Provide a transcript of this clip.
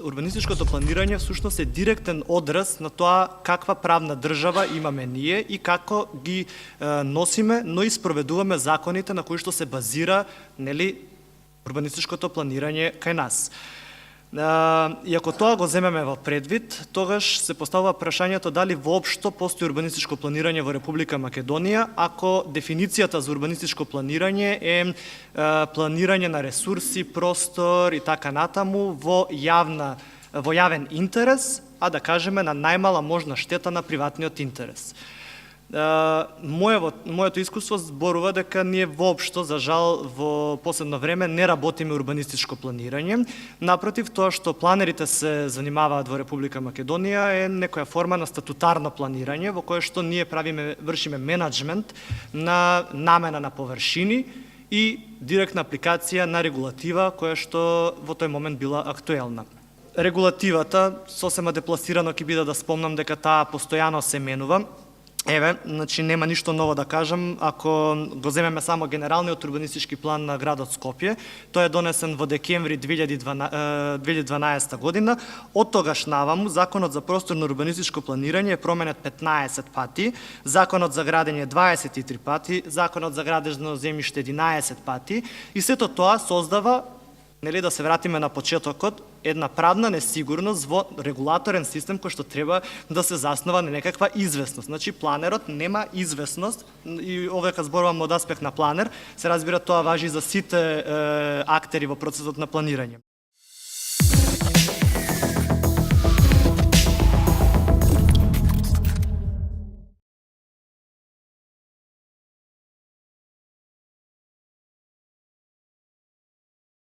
урбанистичкото планирање всушност е директен одраз на тоа каква правна држава имаме ние и како ги носиме, но и спроведуваме законите на кои што се базира, нели, урбанистичкото планирање кај нас. И ако тоа го земеме во предвид, тогаш се поставува прашањето дали воопшто постои урбанистичко планирање во Република Македонија, ако дефиницијата за урбанистичко планирање е планирање на ресурси, простор и така натаму во јавен интерес, а да кажеме на најмала можна штета на приватниот интерес. Моето искуство зборува дека ние воопшто, за жал, во последно време не работиме урбанистичко планирање. Напротив, тоа што планерите се занимаваат во Република Македонија е некоја форма на статутарно планирање, во кое што ние вршиме менеджмент на намена на површини и директна апликација на регулатива која што во тој момент била актуелна. Регулативата, сосема депласирано ќе биде да спомнам дека таа постојано се менува. Еве, значи нема ништо ново да кажам, ако го земеме само генералниот урбанистички план на градот Скопје, тој е донесен во декември 2012 година. Од тогаш наваму Законот за просторно урбанистичко планирање е променет 15 пати, Законот за градење 23 пати, Законот за градежно земјиште 11 пати и сето тоа создава, нели, да се вратиме на почетокот, една правна несигурност во регулаторен систем кој што треба да се заснова на некаква известност. Значи, планерот нема известност и овека зборувам од аспект на планер, се разбира тоа важи за сите актери во процесот на планирање.